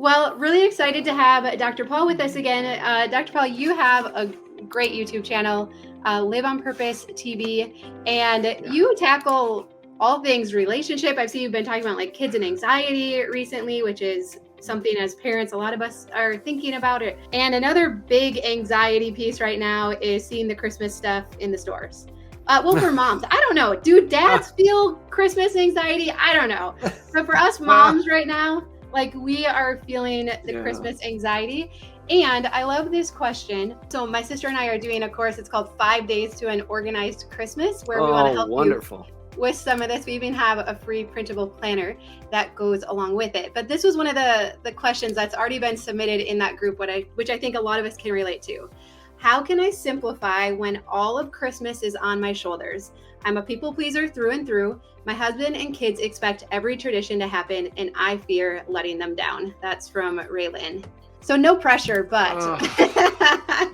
Well, really excited to have Dr. Paul with us again. Dr. Paul, you have a great YouTube channel, Live on Purpose TV, and you tackle all things relationship. I've seen you've been talking about like kids and anxiety recently, which is something as parents, a lot of us are thinking about it. And another big anxiety piece right now is seeing the Christmas stuff in the stores. Well, for moms, I don't know. Do dads feel Christmas anxiety? I don't know. But for us moms right now, like we are feeling the Christmas anxiety. And I love this question. So my sister and I are doing a course. It's called 5 Days to an Organized Christmas, where we want to help you with some of this. We even have a free printable planner that goes along with it. But this was one of the questions that's already been submitted in that group, which I think a lot of us can relate to. How can I simplify when all of Christmas is on my shoulders? I'm a people pleaser through and through. My husband and kids expect every tradition to happen, and I fear letting them down. That's from Raylyn. So no pressure, but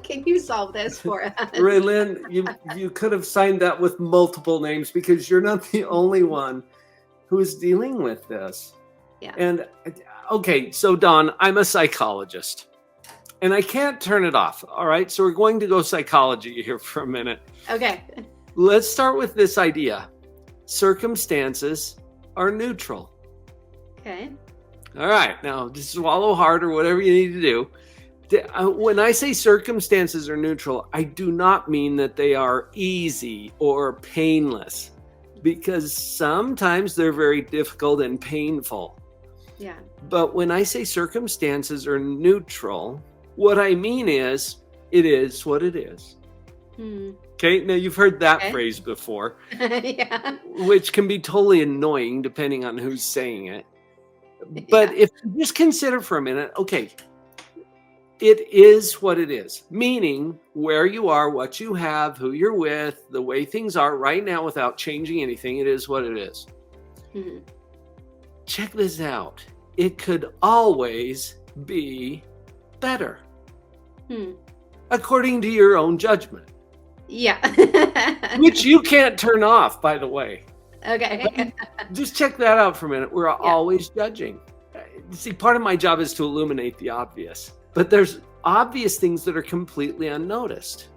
can you solve this for us? Raylyn, you could have signed that with multiple names because you're not the only one who is dealing with this. Yeah. And okay, so Dawn, I'm a psychologist. And I can't turn it off. All right. So we're going to go psychology here for a minute. Okay. Let's start with this idea. Circumstances are neutral. Okay. All right. Now just swallow hard or whatever you need to do. When I say circumstances are neutral, I do not mean that they are easy or painless, because sometimes they're very difficult and painful. Yeah. But when I say circumstances are neutral, what I mean is, it is what it is. Okay, now you've heard that phrase before, which can be totally annoying depending on who's saying it. But if you just consider for a minute, okay, it is what it is, meaning where you are, what you have, who you're with, the way things are right now without changing anything, it is what it is. Check this out. It could always be better. According to your own judgment. Yeah. Which you can't turn off, by the way. Okay. But just check that out for a minute. We're always judging. See, part of my job is to illuminate the obvious. But there's obvious things that are completely unnoticed.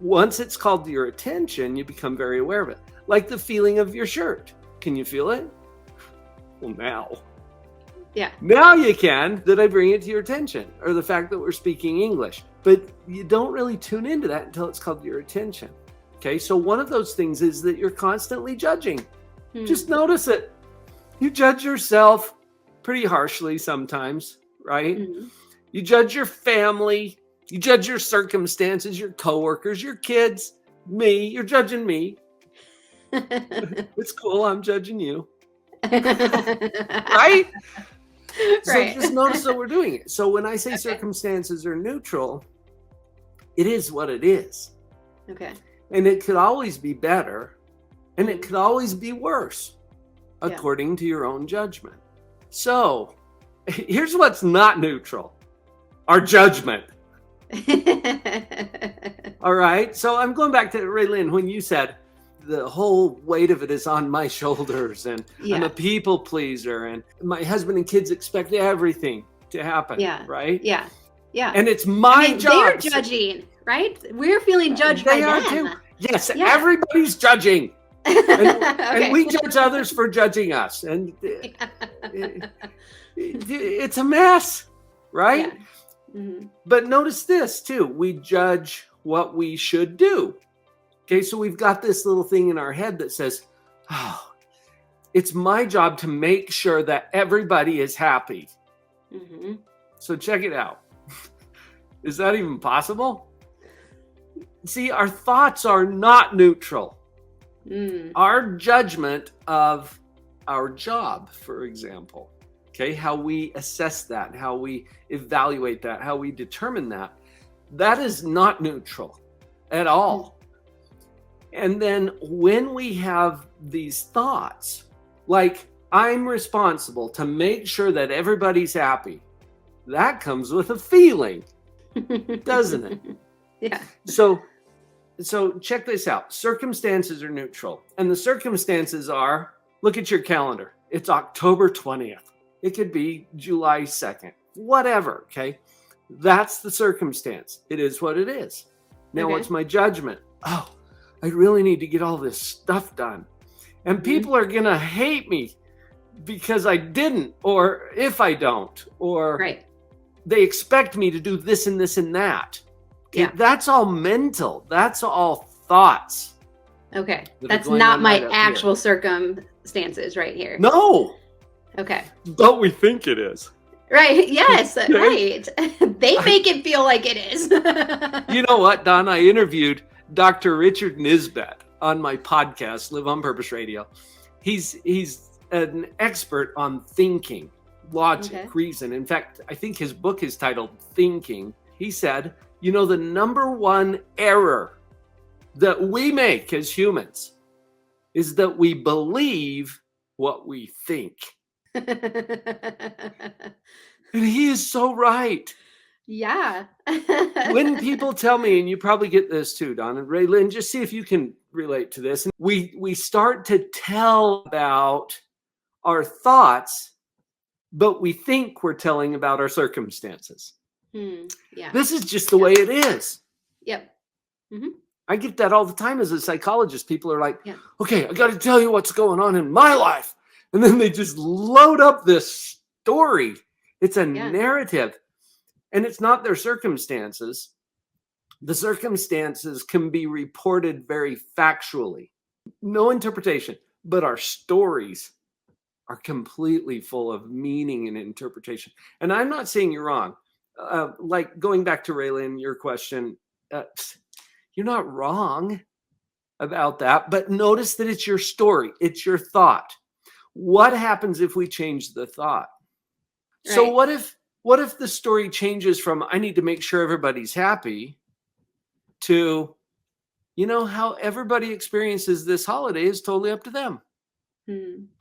Once it's called to your attention, you become very aware of it. Like the feeling of your shirt. Can you feel it? Well, now. Yeah. Now you can, that I bring it to your attention, or the fact that we're speaking English. But you don't really tune into that until it's called to your attention. Okay, so one of those things is that you're constantly judging. Just notice it. You judge yourself pretty harshly sometimes, right? You judge your family. You judge your circumstances, your coworkers, your kids, me. You're judging me. It's cool. I'm judging you. Right? So just notice that we're doing it. So when I say circumstances are neutral, it is what it is. Okay. And it could always be better, and it could always be worse, according to your own judgment. So here's what's not neutral. Our judgment. All right. So I'm going back to Raylyn when you said, the whole weight of it is on my shoulders, and I'm a people pleaser, and my husband and kids expect everything to happen. Right? Yeah. And it's my job. They're judging, right? We're feeling judged by them. Too. Yes, everybody's judging. And we judge others for judging us. And it's a mess, right? But notice this too. We judge what we should do. Okay, so we've got this little thing in our head that says, oh, it's my job to make sure that everybody is happy. So check it out. Is that even possible? See, our thoughts are not neutral. Our judgment of our job, for example, okay, how we assess that, how we evaluate that, how we determine that, that is not neutral at all. And then when we have these thoughts, like I'm responsible to make sure that everybody's happy, that comes with a feeling, doesn't it? Yeah. So check this out. Circumstances are neutral. And the circumstances are, look at your calendar. It's October 20th. It could be July 2nd. whatever, okay? That's the circumstance. It is what it is. Now, what's my judgment? Oh, I really need to get all this stuff done. And people are going to hate me because I didn't, or if I don't, or they expect me to do this and this and that. Okay, that's all mental. That's all thoughts. Okay. That's not my actual circumstances right here. No. Okay. But we think it is. Right. Yes. Right. They make it feel like it is. You know what, Don? I interviewed Dr. Richard Nisbet on my podcast, Live on Purpose Radio. He's an expert on thinking, logic, reason. In fact, I think his book is titled Thinking. He said, you know, the number one error that we make as humans is that we believe what we think. And he is so right. Yeah. When people tell me, and you probably get this too, Don and Raylan, just see if you can relate to this. And we start to tell about our thoughts, but we think we're telling about our circumstances. Yeah. This is just the way it is. Yep. I get that all the time as a psychologist. People are like, okay, I got to tell you what's going on in my life. And then they just load up this story. It's a narrative. And it's not their circumstances. The circumstances can be reported very factually. No interpretation. But our stories are completely full of meaning and interpretation. And I'm not saying you're wrong. Like going back to Raylan, your question, you're not wrong about that. But notice that it's your story. It's your thought. What happens if we change the thought? Right. So what if the story changes from I need to make sure everybody's happy to, you know, how everybody experiences this holiday is totally up to them.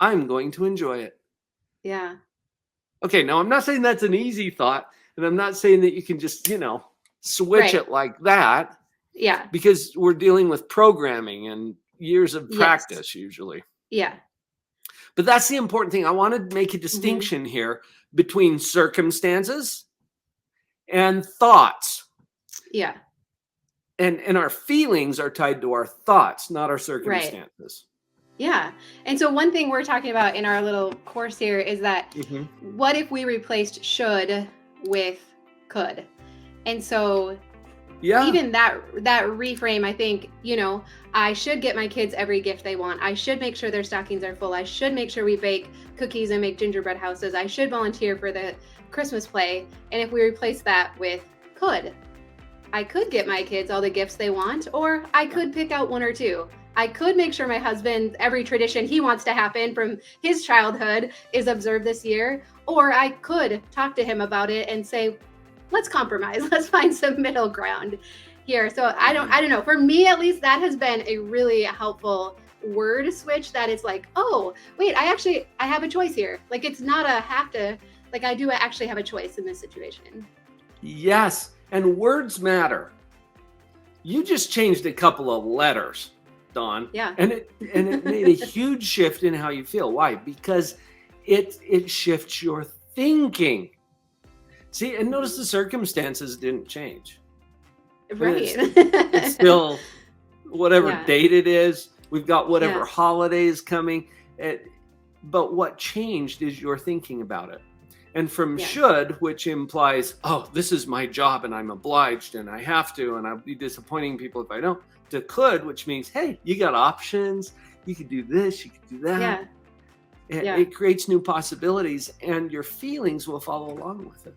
I'm going to enjoy it. Yeah. Okay, now I'm not saying that's an easy thought, and I'm not saying that you can just, you know, switch it like that. Yeah. Because we're dealing with programming and years of practice usually. Yeah. But that's the important thing. I want to make a distinction here between circumstances and thoughts. Yeah. And our feelings are tied to our thoughts, not our circumstances. Yeah. And so one thing we're talking about in our little course here is that what if we replaced should with could? And so even that reframe, I think, you know, I should get my kids every gift they want. I should make sure their stockings are full. I should make sure we bake cookies and make gingerbread houses. I should volunteer for the Christmas play. And if we replace that with could, I could get my kids all the gifts they want, or I could pick out one or two. I could make sure my husband, every tradition he wants to happen from his childhood is observed this year, or I could talk to him about it and say, let's compromise. Let's find some middle ground here. So I don't know. For me, at least, that has been a really helpful word switch that it's like, oh, wait, I have a choice here. Like, it's not a have to, like I do actually have a choice in this situation. Yes. And words matter. You just changed a couple of letters, Dawn. Yeah. And it made a huge shift in how you feel. Why? Because it shifts your thinking. See, and notice the circumstances didn't change. Right. It's still whatever date it is. We've got whatever holidays coming. But what changed is your thinking about it. And from should, which implies, oh, this is my job and I'm obliged and I have to, and I'll be disappointing people if I don't, to could, which means, hey, you got options. You could do this, you could do that. It creates new possibilities and your feelings will follow along with it.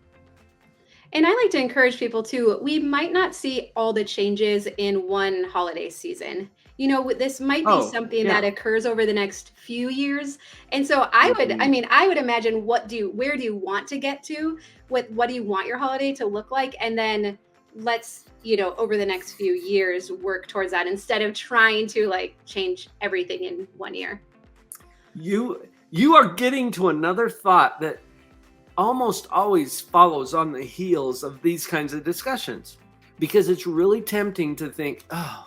And I like to encourage people too, we might not see all the changes in one holiday season. You know, this might be something that occurs over the next few years. And so I would imagine where do you want to get to with what do you want your holiday to look like? And then let's, you know, over the next few years, work towards that instead of trying to like change everything in 1 year. You are getting to another thought that almost always follows on the heels of these kinds of discussions, because it's really tempting to think, oh,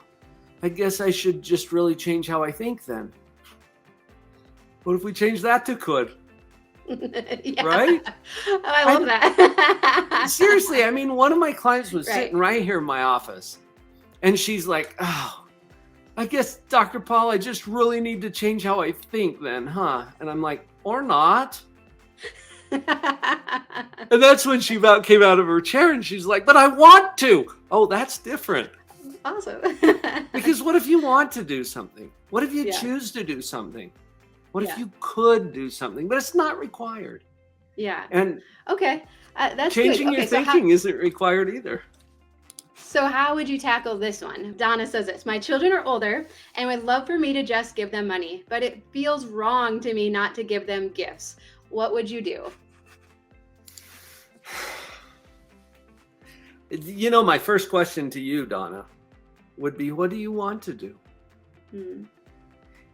I guess I should just really change how I think then. What if we change that to could? Yeah. Right? Oh, I love that. Seriously, I mean, one of my clients was Right. sitting right here in my office, and she's like, oh, I guess, Dr. Paul, I just really need to change how I think then, huh? And I'm like, or not. And that's when she about came out of her chair and she's like, but I want to. Oh, that's different. Awesome. Because what if you want to do something? What if you Yeah. choose to do something? What if Yeah. you could do something, but it's not required? Yeah. And Okay. That's changing good. your Okay, so thinking isn't required either. So how would you tackle this one? Donna says this: my children are older and would love for me to just give them money, but it feels wrong to me not to give them gifts. What would you do? You know, my first question to you, Donna, would be, what do you want to do?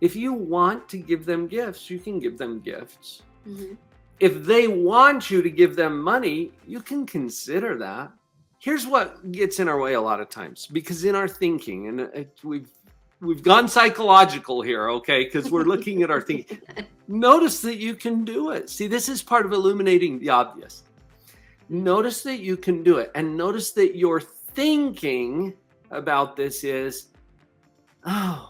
If you want to give them gifts, you can give them gifts. Mm-hmm. If they want you to give them money, you can consider that. Here's what gets in our way a lot of times, because in our thinking, and we've gone psychological here, okay, because we're looking at our thinking. Notice that you can do it. See, this is part of illuminating the obvious. Notice that you can do it, and notice that your thinking about this is, oh,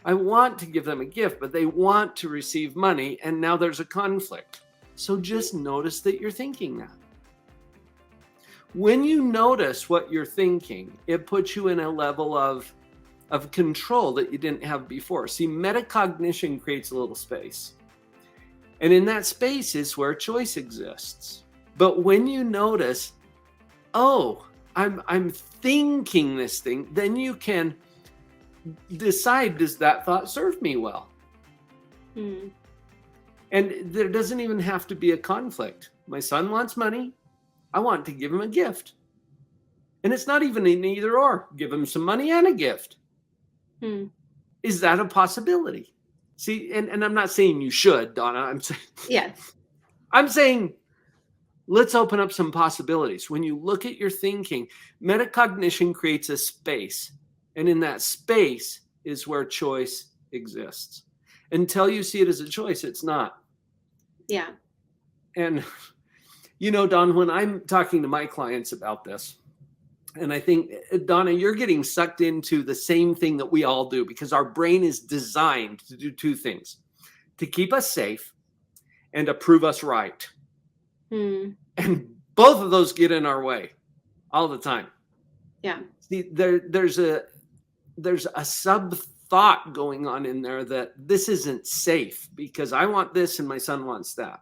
I want to give them a gift, but they want to receive money, and now there's a conflict. So just notice that you're thinking that. When you notice what you're thinking, it puts you in a level of control that you didn't have before. See, metacognition creates a little space. And in that space is where choice exists. But when you notice, oh, I'm thinking this thing, then you can decide, does that thought serve me well? And there doesn't even have to be a conflict. My son wants money. I want to give him a gift. And it's not even an either or. Give him some money and a gift. Is that a possibility? See, and I'm not saying you should, Donna. I'm saying, Yes. I'm saying, let's open up some possibilities. When you look at your thinking, metacognition creates a space. And in that space is where choice exists. Until you see it as a choice, it's not. Yeah. And you know, Don, when I'm talking to my clients about this, and I think, Donna, you're getting sucked into the same thing that we all do, because our brain is designed to do two things: to keep us safe and to prove us right. And both of those get in our way all the time. Yeah. See, there's a sub thought going on in there that this isn't safe because I want this and my son wants that.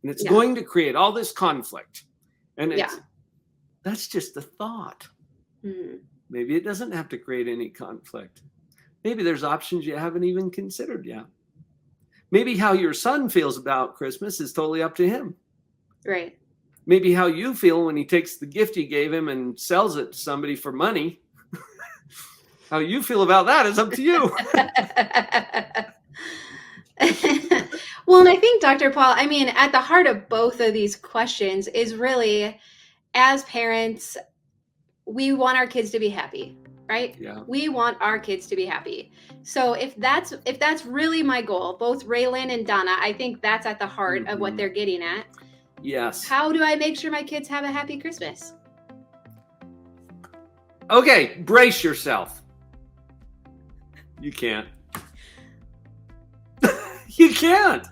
And it's going to create all this conflict. And that's just a thought. Maybe it doesn't have to create any conflict. Maybe there's options you haven't even considered yet. Maybe how your son feels about Christmas is totally up to him. Right. Maybe how you feel when he takes the gift you gave him and sells it to somebody for money. How you feel about that is up to you. Well, and I think, Dr. Paul, I mean, at the heart of both of these questions is really, as parents, we want our kids to be happy, right? Yeah. We want our kids to be happy. So if that's really my goal, both Raylan and Donna, I think that's at the heart of what they're getting at. Yes. How do I make sure my kids have a happy Christmas? Okay, brace yourself. You can't. You can't.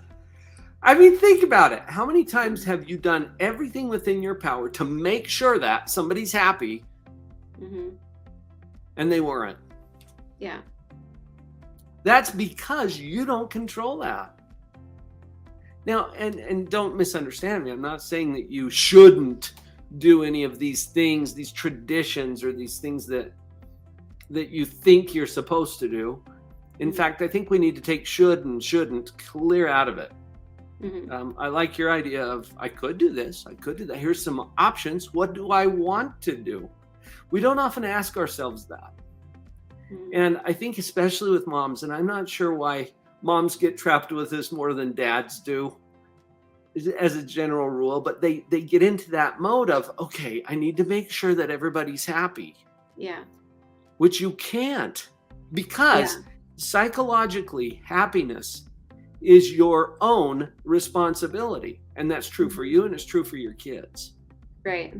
I mean, think about it. How many times have you done everything within your power to make sure that somebody's happy and they weren't? Yeah. That's because you don't control that. Now, and don't misunderstand me. I'm not saying that you shouldn't do any of these things, these traditions, or these things that you think you're supposed to do. In fact, I think we need to take should and shouldn't clear out of it. I like your idea of, I could do this, I could do that. Here's some options. What do I want to do? We don't often ask ourselves that. And I think especially with moms, and I'm not sure why moms get trapped with this more than dads do as a general rule, but they get into that mode of, okay, I need to make sure that everybody's happy. Yeah. Which you can't, because psychologically, happiness is your own responsibility. And that's true for you, and it's true for your kids. Right.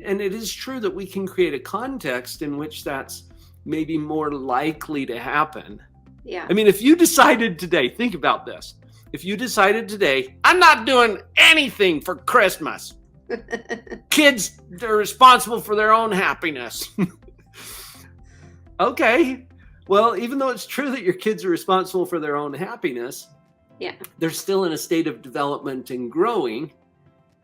And it is true that we can create a context in which that's maybe more likely to happen. Yeah. I mean, if you decided today, think about this. If you decided today, I'm not doing anything for Christmas. Kids, they're responsible for their own happiness. Okay. Well, even though it's true that your kids are responsible for their own happiness, yeah, they're still in a state of development and growing.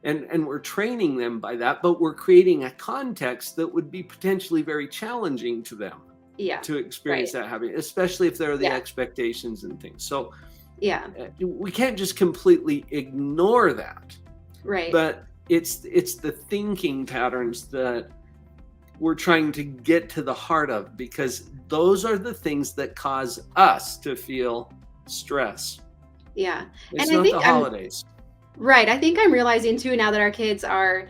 And we're training them by that, but we're creating a context that would be potentially very challenging to them. Yeah. To experience that happiness, especially if there are the expectations and things. So yeah, we can't just completely ignore that. Right. But it's the thinking patterns that we're trying to get to the heart of, because those are the things that cause us to feel stress. Yeah. It's and not I think the holidays. Right. I think I'm realizing too, now that our kids are,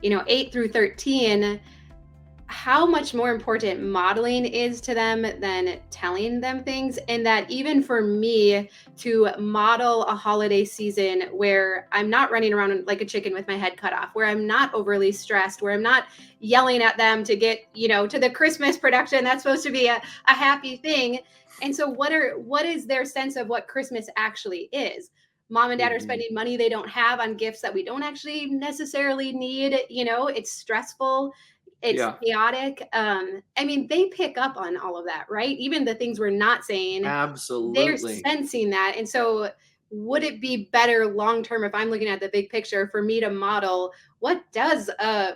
8 through 13, how much more important modeling is to them than telling them things. And that even for me to model a holiday season where I'm not running around like a chicken with my head cut off, where I'm not overly stressed, where I'm not yelling at them to get, to the Christmas production, that's supposed to be a happy thing. And so what is their sense of what Christmas actually is? Mom and dad are spending money they don't have on gifts that we don't actually necessarily need. It's stressful. It's chaotic. I mean, they pick up on all of that, right? Even the things we're not saying. Absolutely. They're sensing that. And so would it be better long-term, if I'm looking at the big picture, for me to model what does a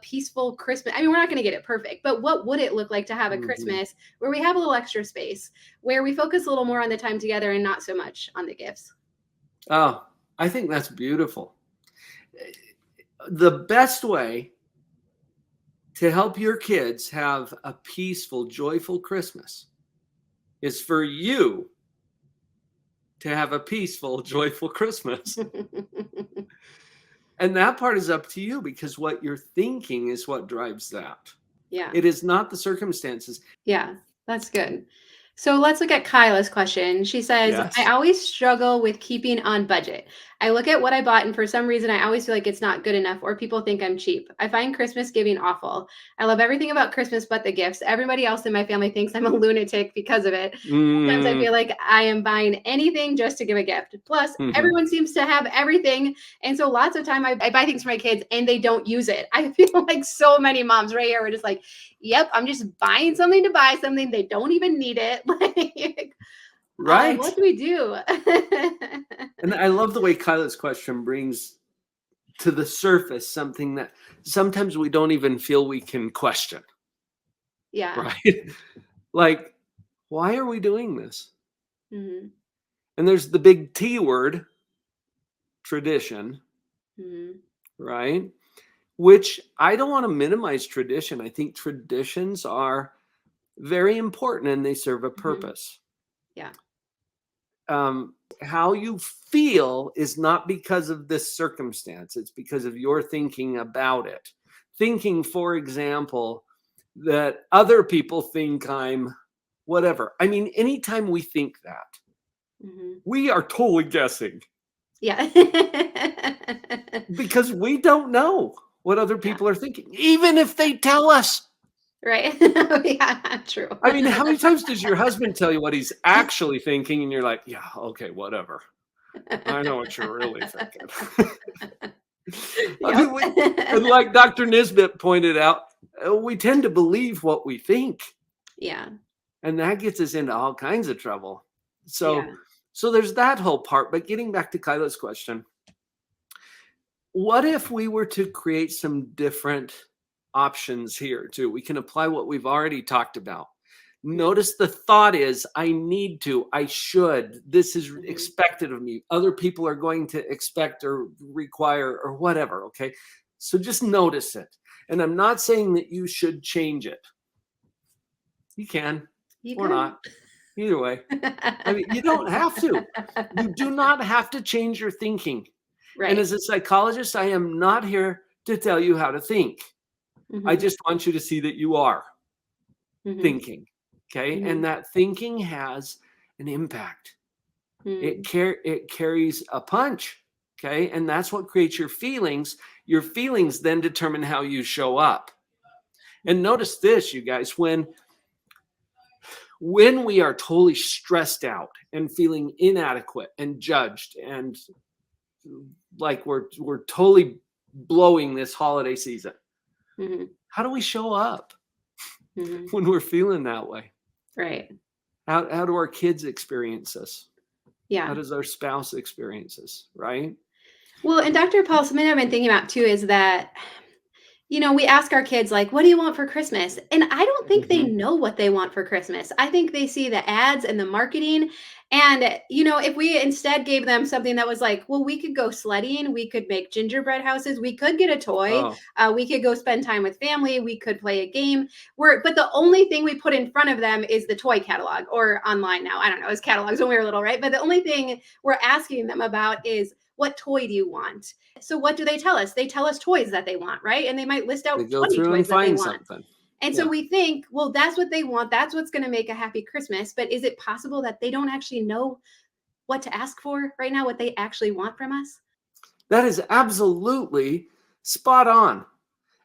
peaceful Christmas, I mean, we're not going to get it perfect, but what would it look like to have a Christmas where we have a little extra space, where we focus a little more on the time together and not so much on the gifts? Oh, I think that's beautiful. The best way to help your kids have a peaceful, joyful Christmas is for you to have a peaceful, joyful Christmas. And that part is up to you, because what you're thinking is what drives that. Yeah. It is not the circumstances. Yeah, that's good. So let's look at Kyla's question. She says, Yes. I always struggle with keeping on budget. I look at what I bought, and for some reason, I always feel like it's not good enough, or people think I'm cheap. I find Christmas giving awful. I love everything about Christmas but the gifts. Everybody else in my family thinks I'm a lunatic because of it. Sometimes I feel like I am buying anything just to give a gift. Plus, everyone seems to have everything. And so lots of time I buy things for my kids and they don't use it. I feel like so many moms right here were just like, yep, I'm just buying something to buy something. They don't even need it. Like, right. What do we do? And I love the way Kyla's question brings to the surface something that sometimes we don't even feel we can question. Yeah. Right. Like, why are we doing this? Mm-hmm. And there's the big T word, tradition. Mm-hmm. Right. Which I don't want to minimize tradition. I think traditions are very important and they serve a purpose. Yeah. How you feel is not because of this circumstance. It's because of your thinking about it. Thinking, for example, that other people think I'm whatever. I mean, anytime we think that, we are totally guessing. Yeah. Because we don't know what other people are thinking, even if they tell us. Right. Yeah, true. I mean, how many times does your husband tell you what he's actually thinking and you're like, yeah, okay, whatever. I know what you're really thinking. I mean, and like Dr. Nisbet pointed out, we tend to believe what we think. Yeah. And that gets us into all kinds of trouble. So there's that whole part. But getting back to Kyla's question, what if we were to create some different options here too? We can apply what we've already talked about. Notice the thought is, I need to, I should, this is expected of me. Other people are going to expect or require or whatever. Okay. So just notice it. And I'm not saying that you should change it. You can or not. Either way. I mean, you don't have to. You do not have to change your thinking. Right. And as a psychologist, I am not here to tell you how to think. I just want you to see that you are thinking. Okay. And that thinking has an impact. It carries a punch. Okay. And that's what creates your feelings. Your feelings then determine how you show up. And notice this, you guys, when we are totally stressed out and feeling inadequate and judged and like we're totally blowing this holiday season, how do we show up when we're feeling that way? Right. How do our kids experience us? Yeah. How does our spouse experience us? Right. Well, and Dr. Paul, something I've been thinking about too is that, we ask our kids, like, what do you want for Christmas? And I don't think they know what they want for Christmas. I think they see the ads and the marketing. And, if we instead gave them something that was like, well, we could go sledding, we could make gingerbread houses, we could get a toy, we could go spend time with family, we could play a game. But the only thing we put in front of them is the toy catalog, or online now. I don't know, it's catalogs when we were little, right? But the only thing we're asking them about is, what toy do you want? So what do they tell us? They tell us toys that they want, right? And they might list out 20 toys that they want. Something. And so we think, well, that's what they want. That's what's going to make a happy Christmas. But is it possible that they don't actually know what to ask for right now, what they actually want from us? That is absolutely spot on.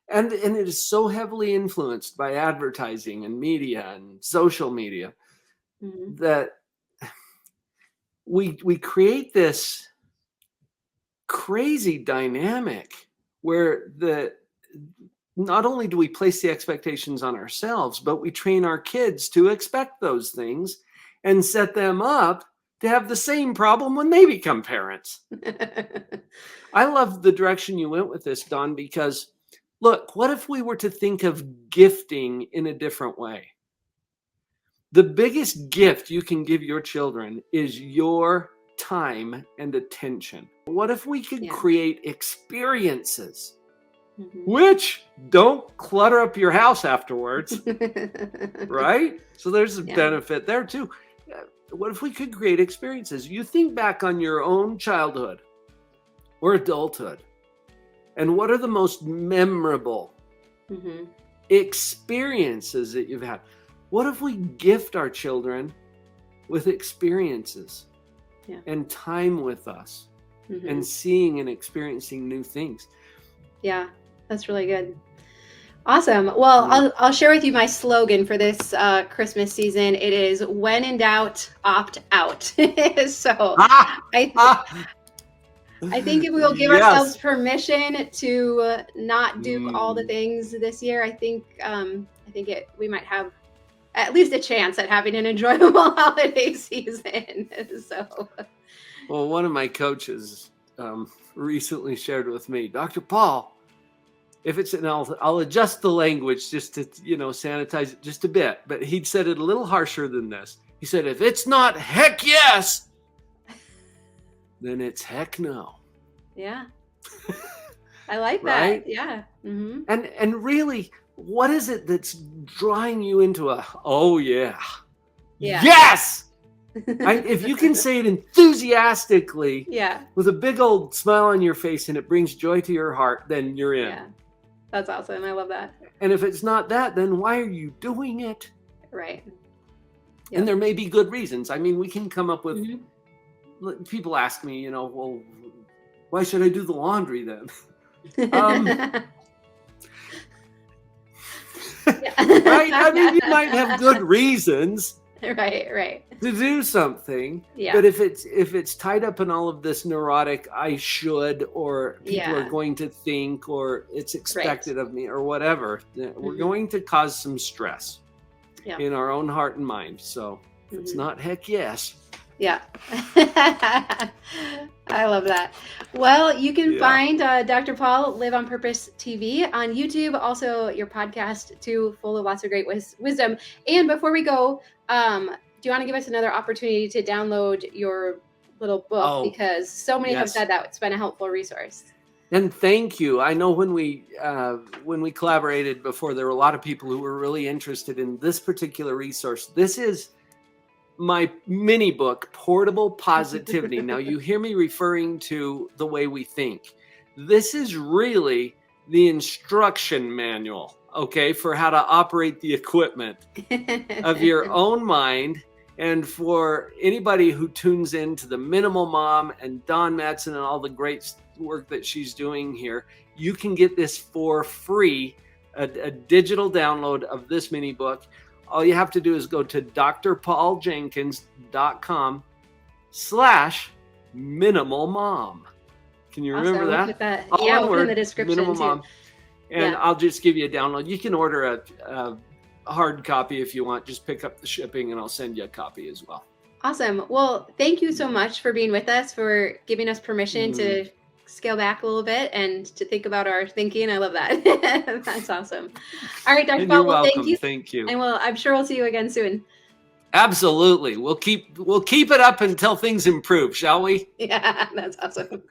And it is so heavily influenced by advertising and media and social media that we create this crazy dynamic where not only do we place the expectations on ourselves, but we train our kids to expect those things and set them up to have the same problem when they become parents. I love the direction you went with this, Dawn, because look, what if we were to think of gifting in a different way? The biggest gift you can give your children is your time and attention. What if we could create experiences which don't clutter up your house afterwards, right? So there's a benefit there too. What if we could create experiences? You think back on your own childhood or adulthood, and what are the most memorable experiences that you've had? What if we gift our children with experiences and time with us and seeing and experiencing new things? Yeah, that's really good. Awesome. Well, I'll share with you my slogan for this Christmas season. It is, when in doubt, opt out. So I think if we will give ourselves permission to not do all the things this year, I think we might have at least a chance at having an enjoyable holiday season. So, well, one of my coaches recently shared with me, Dr. Paul, if it's, and I'll adjust the language just to, sanitize it just a bit, but he'd said it a little harsher than this. He said, if it's not heck yes, then it's heck no. Yeah. I like that. Right? Yeah. Mm-hmm. And really, what is it that's drawing you into yes! If you can say it enthusiastically, with a big old smile on your face and it brings joy to your heart, then you're in. Yeah. That's awesome. I love that. And if it's not that, then why are you doing it? Right. Yep. And there may be good reasons. I mean, we can come up with, people ask me, well, why should I do the laundry then? Right? I mean, you might have good reasons. Right. To do something. Yeah. But if it's tied up in all of this neurotic, I should, or people are going to think, or it's expected of me, or whatever, we're going to cause some stress in our own heart and mind. So if it's not heck yes. Yeah. I love that. Well, you can find Dr. Paul Live on Purpose TV on YouTube, also your podcast too, full of lots of great wisdom. And before we go, do you want to give us another opportunity to download your little book? Because so many have said that it's been a helpful resource. And thank you. I know when we collaborated before, there were a lot of people who were really interested in this particular resource. This is my mini book, Portable Positivity. Now, you hear me referring to the way we think. This is really the instruction manual, for how to operate the equipment of your own mind And for anybody who tunes in to the Minimal Mom and Dawn Madsen and all the great work that she's doing here, you can get this for free, a digital download of this mini book. All you have to do is go to drpauljenkins.com/minimalmom. Can you remember that? I'll put in the description Minimal too. Mom. And I'll just give you a download. You can order a hard copy if you want. Just pick up the shipping and I'll send you a copy as well. Awesome. Well, thank you so much for being with us, for giving us permission to scale back a little bit and to think about our thinking. I love that. That's awesome. All right, Dr. Paul, well, thank you. Thank you. And I'm sure we'll see you again soon. Absolutely. We'll keep it up until things improve, shall we? Yeah, that's awesome.